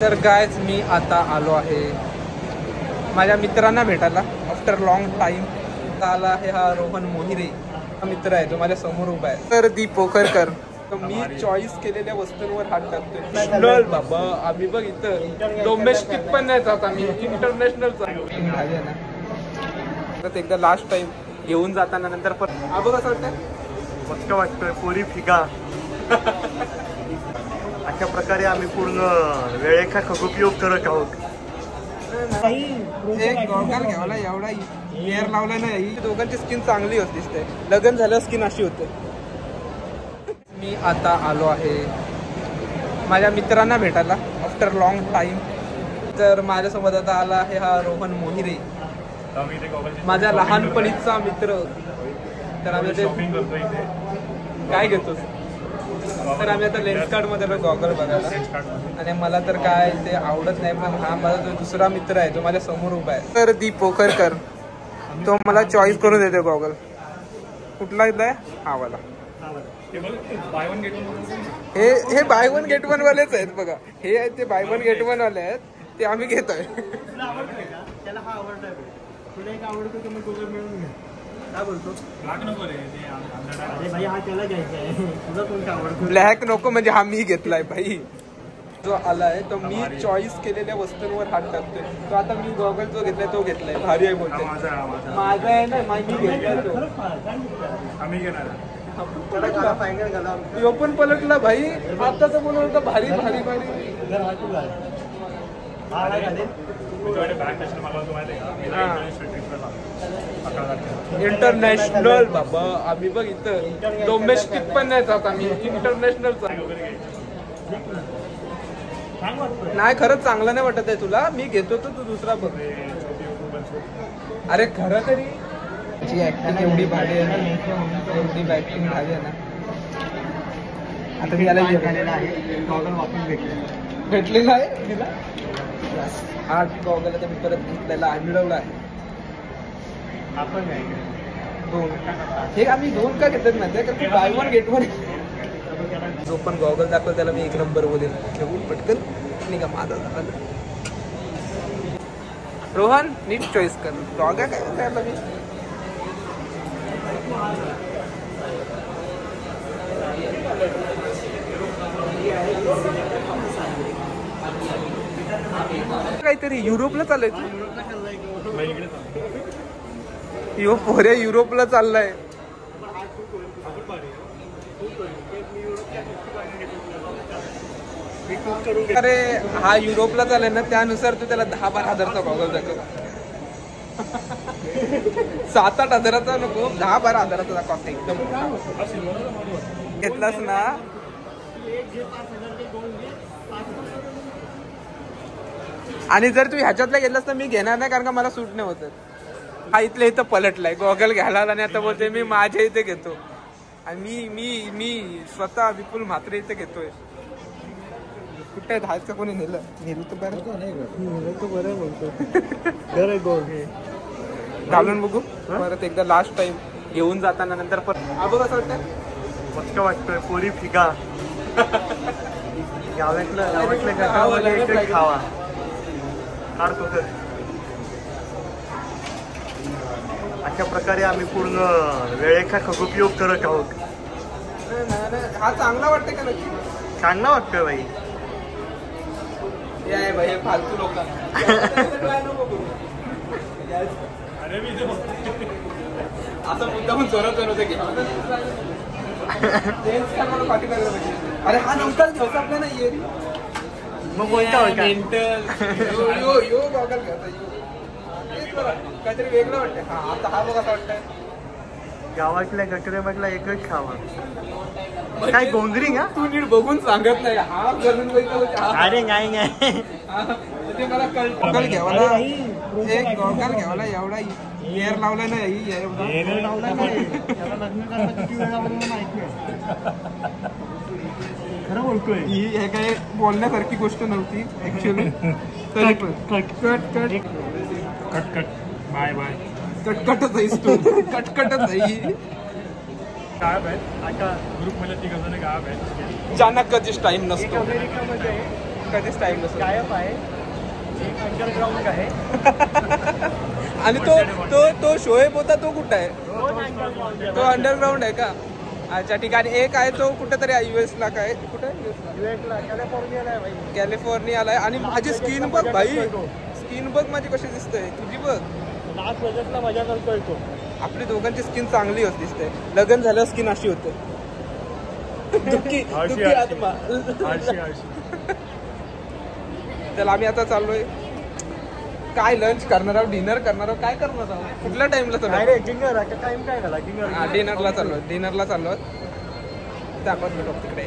तर गायज मी आता आलो आहे माझ्या मित्रांना भेटायला आफ्टर लॉंग टाइम. आला आहे हा रोहन मोहिरे, हा मित्र आहे जो माझ्या समोर उभा आहे. तर दीप पोखरकर. मी चॉईस केलेल्या वस्तूंवर हात टाकतोय. बाबा आम्ही बघ इथं डोमेस्टिक पण नाही जात, आम्ही इंटरनॅशनल तर एकदा लास्ट टाइम घेऊन जाताना नंतर पण बघ कसं वाटतंय. मस्त वाटतोय. पोरी फिगा अशा प्रकारे आम्ही पूर्ण वेळेचा सदुपयोग करत आहोत. एक गॉगल घ्यावला एवढा एअर लावला नाही. दोघांची स्किन चांगली होती दिसते. लग्न झालं स्किन अशी होते. मी आता आलो आहे माझ्या मित्रांना भेटायला आफ्टर लॉंग टाइम. तर माझ्यासोबत आता आला आहे हा रोहन मोहिरे, माझा लहानपणीचा मित्र. तर आम्ही शॉपिंग करतोय. काय घेतोस? तर आम्ही आता लेन्स कार्ड मध्ये गॉगल बघायला, आणि मला तर काय ते आवडत नाही, पण हा माझा जो दुसरा मित्र आहे जो माझ्या समोर उभा आहे. तर दीप पोखरकर तो मला चॉईस करून देतो गॉगल. कुठला आहे हा वाला. हे बाय वन गेट वन वालेच आहेत बघा. हे आहेत ते बाय वन गेट वन वाले आहेत, ते आम्ही घेतोय. ब्लॅक नको म्हणजे हा मी घेतलाय भाई. जो आलाय तो मी चॉईस केलेल्या वस्तूंवर हात टाकतोय. तो आता मी गॉगल जो घेतलाय तो घेतलाय, भारी आहे बोलतोय. माझा आहे ना, मी घेतलाय तो. आम्ही घेणार यो पण पलटला भाई. आता तर बोलत होता भारी भारी भारी. इंटरनॅशनल बाबा आम्ही बघ इथं डोमेस्टिक पण नाही जात, आम्ही इंटरनॅशनल. नाही खरंच चांगलं नाही वाटत आहे तुला. मी घेतो तर तू दुसरा बघ. अरे खरं तरी ऍक्टिंग एवढी भारी आहे ना, एवढी ऍक्टिंग भारी आहे ना. आता मी याला भेटलेला आहे तिला. हा गॉगल आता मी परत घेतलेला मिळवला आहे. आपण दोन हे आम्ही दोन का घेतात माहिती आहे का, बाय वन गेट वन. जो पण गॉगल दाखवल त्याला मी एक नंबर बोलेल. घेऊन पटकन नाही का माझा झाला. रोहन नीट चॉईस कर. गॉगल काय करायला मी काहीतरी युरोपला चाललंय. यो पोऱ्या युरोपला चाललाय. अरे हा युरोपला चाललाय ना, त्यानुसार तू त्याला 10-12 हजारचा गॉगल दाखव. 7-8 हजाराचा नको, 10-12 हजाराचा दाखव. एकदम घेतलास ना. आणि जर तू ह्याच्यातला घेतलास तर मी घेणार नाही, कारण का मला सूट नाही होत. हा इथल्या इथं पलटलाय गॉगल घ्यायला, आणि आता बोलते मी माझ्या इथे घेतो. आणि मी मी मी स्वतः विपुल म्हात्रे इथे घेतोय. कुठे आहेत? हायच का कोणी नेलं? नेलं तर बरं बोलतो. घालून बघू परत एकदा लास्ट टाइम घेऊन जाताना नंतर पण बघ कसं वाटतंय. मस्त वाटतोय. पोरी फिगा गावातलं खावा काढतो. तर अशा प्रकारे आम्ही पूर्ण वेळेचा सदुपयोग करत आहोत. हा चांगला वाटतंय का नक्की? चांगला वाटतोय भाई. भाई फालतू लोक आता मुद्दाहून चोरत नव्हते की. अरे हा नव्हताच घ्यायचा आपल्या नाहीये. मग कोणता यो गॉगल घ्यायचा काहीतरी वेगळं वाटतंय. हा आता हा बघा वाटतंय. गावातल्या गटरे म्हटला एकच खावा. काय गोंगरी का तू नीट बघून सांगत नाही. हा घालून अरे नाही नाही ते मला गॉगल घ्यावाला, एक गॉगल घ्यावाला एवढा एअर लावला नाही. खरं बोलतोय. ही हे काय बोलण्यासारखी गोष्ट नव्हती ऍक्च्युअली. तरी पण कट बाय बाय. कटकटच आहेस तू. कटकटच आहे. गाव आहे आता ग्रुप मध्ये 3 जण गाव आहे. ज्यांना कधीच टाइम नसतो. अमेरिकामध्ये कधीच टाइम नसतो. गायब आहे एक अंडरग्राऊंड आहे. आणि तो तो तो शोएब होता तो कुठं आहे? तो अंडरग्राऊंड आहे का? अच्छा ठीक आहे. आणि एक आहे तो कुठेतरी US ला काय कुठे कॅलिफोर्नियाला आहे भाई. कॅलिफोर्नियाला आहे. आणि माझी स्किन बघ भाई, स्किन बघ माझी कशी दिसते. तुझी बघ. लास्ट बजेटला मजा करतोय तो. आपली दोघांची स्किन चांगली होत दिसते. लग्न झाल्यावर स्किन अशी होते. दुःखी आत्मा. चला आम्ही आता चाललोय. काय लंच करणार आहोत, डिनर करणार आहोत, काय करणार आहोत, कुठल्या टाइमला चालू? डिनर टाइम काय झाला? डिनरला चाललो. डिनरला चाललो. दाखवत मी तिकडे.